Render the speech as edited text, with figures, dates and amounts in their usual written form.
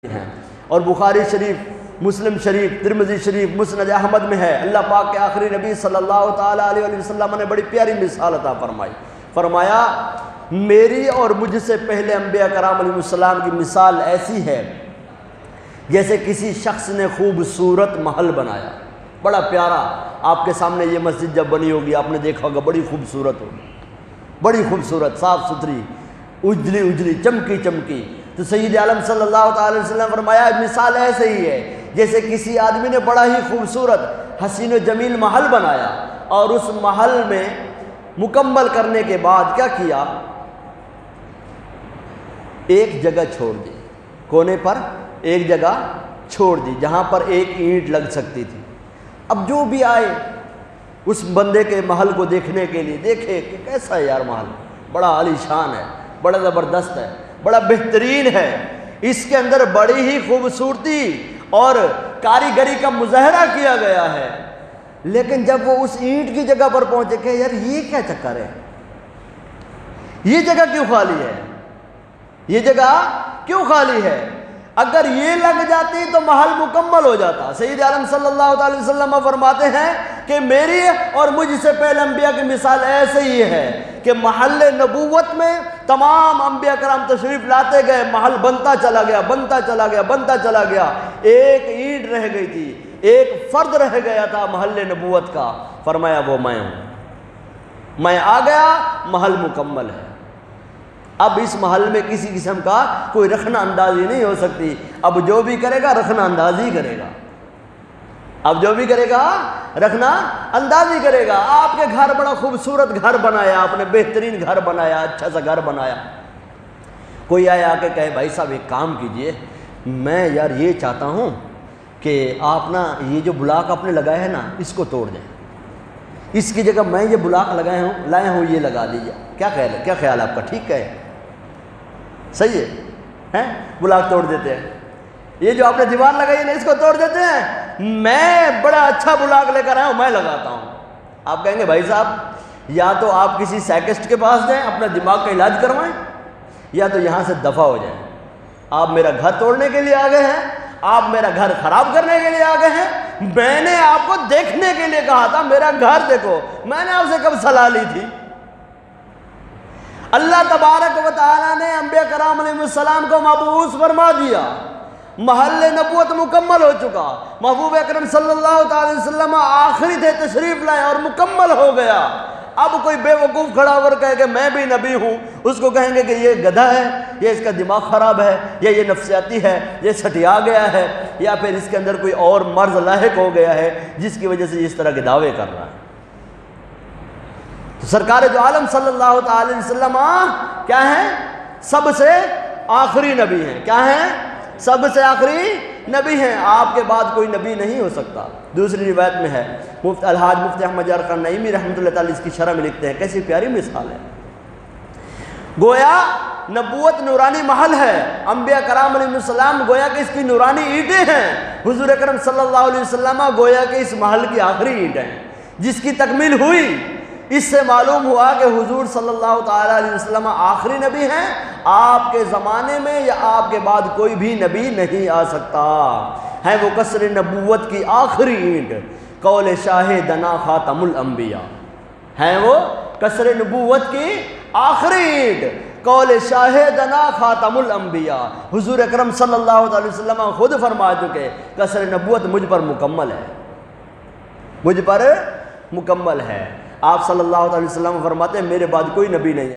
ہیں، اور بخاری شریف، مسلم شریف، ترمذی شریف، مسند احمد میں ہے۔ اللہ پاک کے آخری نبی صلی اللہ تعالیٰ علیہ وسلم نے بڑی پیاری مثال عطا فرمائی، فرمایا میری اور مجھ سے پہلے انبیاء کرام علیہ السلام کی مثال ایسی ہے جیسے کسی شخص نے خوبصورت محل بنایا، بڑا پیارا۔ آپ کے سامنے یہ مسجد جب بنی ہوگی آپ نے دیکھا ہوگا بڑی خوبصورت ہوگی، بڑی خوبصورت، صاف ستھری، اجلی اجلی، چمکی چمکی۔ تو سید عالم صلی اللہ تعالی وسلم فرمایا مثال ایسے ہی ہے جیسے کسی آدمی نے بڑا ہی خوبصورت حسین و جمیل محل بنایا، اور اس محل میں مکمل کرنے کے بعد کیا کیا، ایک جگہ چھوڑ دی، کونے پر ایک جگہ چھوڑ دی جہاں پر ایک اینٹ لگ سکتی تھی۔ اب جو بھی آئے اس بندے کے محل کو دیکھنے کے لیے دیکھے کہ کیسا ہے یار محل، بڑا عالی شان ہے، بڑا زبردست ہے، بڑا بہترین ہے، اس کے اندر بڑی ہی خوبصورتی اور کاریگری کا مظاہرہ کیا گیا ہے۔ لیکن جب وہ اس اینٹ کی جگہ پر پہنچے کہ یار یہ کیا چکر ہے، یہ جگہ کیوں خالی ہے، یہ جگہ کیوں خالی ہے، اگر یہ لگ جاتی تو محل مکمل ہو جاتا۔ سید عالم صلی اللہ علیہ وسلم فرماتے ہیں کہ میری اور مجھ سے پہلے انبیاء کی مثال ایسے ہی ہے کہ محل نبوت میں تمام انبیاء کرام تشریف لاتے گئے، محل بنتا چلا گیا، بنتا چلا گیا، بنتا چلا گیا، ایک اینٹ رہ گئی تھی، ایک فرد رہ گیا تھا محل نبوت کا، فرمایا وہ میں ہوں، میں آ گیا، محل مکمل ہے۔ اب اس محل میں کسی قسم کا کوئی رخنہ اندازی نہیں ہو سکتی، اب جو بھی کرے گا رخنہ اندازی کرے گا، اب جو بھی کرے گا رخنہ اندازی کرے گا۔ آپ کے گھر بڑا خوبصورت گھر بنایا، آپ نے بہترین گھر بنایا، اچھا سا گھر بنایا، کوئی آیا آ کے کہے بھائی صاحب ایک کام کیجئے، میں یار یہ چاہتا ہوں کہ آپ نا یہ جو بلاک آپ نے لگایا ہے نا اس کو توڑ دیں، اس کی جگہ میں یہ بلاک لائے ہوں یہ لگا دیجیے، کیا خیال آپ کا، ٹھیک ہے، صحیح ہے، بلاک توڑ دیتے ہیں، یہ جو آپ نے دیوار لگائی ہے نا اس کو توڑ دیتے ہیں، میں بڑا اچھا بلاک لے کر آیا ہوں میں لگاتا ہوں۔ آپ کہیں گے بھائی صاحب یا تو آپ کسی سائکسٹ کے پاس جائیں اپنا دماغ کا علاج کروائیں، یا تو یہاں سے دفع ہو جائیں، آپ میرا گھر توڑنے کے لیے آ گئے ہیں، آپ میرا گھر خراب کرنے کے لیے آ گئے ہیں، میں نے آپ کو دیکھنے کے لیے کہا تھا، میرا گھر دیکھو، میں نے آپ سے کب صلاح لی تھی؟ اللہ تبارک و تعالیٰ نے انبیاء کرام علیہ السلام کو مبعوث فرما دیا، محل نبوت مکمل ہو چکا، محبوب اکرم صلی اللہ تعالی وسلم آخری تھے تشریف لائے اور مکمل ہو گیا۔ اب کوئی بے وقوف کھڑا ہو کر کہے کہ میں بھی نبی ہوں، اس کو کہیں گے کہ یہ گدھا ہے، یہ اس کا دماغ خراب ہے، یا یہ نفسیاتی ہے، یہ سٹیا گیا ہے، یا پھر اس کے اندر کوئی اور مرض لاحق ہو گیا ہے جس کی وجہ سے یہ اس طرح کے دعوے کر رہا ہے۔ تو سرکار جو عالم صلی اللہ تعالی وسلم کیا ہیں؟ سب سے آخری نبی ہیں، کیا ہیں؟ سب سے آخری نبی ہیں، آپ کے بعد کوئی نبی نہیں ہو سکتا۔ دوسری روایت میں ہے، الحاج مفتی احمد یار خان نعیمی رحمۃ اللہ تعالی اس کی شرح میں لکھتے ہیں، کیسی پیاری مثال ہے، گویا نبوت نورانی محل ہے، انبیاء کرام علیہ السلام گویا کہ اس کی نورانی اینٹیں ہیں، حضور اکرم صلی اللہ علیہ وسلم گویا کہ اس محل کی آخری اینٹ ہیں جس کی تکمیل ہوئی۔ اس سے معلوم ہوا کہ حضور صلی اللہ تعالیٰ علیہ وسلم آخری نبی ہیں، آپ کے زمانے میں یا آپ کے بعد کوئی بھی نبی نہیں آ سکتا ہے، وہ کسر نبوت کی آخری اینٹ، قول شاہ دنا خاتم الانبیاء ہیں، وہ کسر نبوت کی آخری اینٹ، قول شاہ دنا خاتم الانبیاء، حضور اکرم صلی اللہ علیہ وسلم خود فرما چکے کسر نبوت مجھ پر مکمل ہے، مجھ پر مکمل ہے۔ آپ صلی اللہ علیہ وسلم فرماتے ہیں میرے بعد کوئی نبی نہیں ہے۔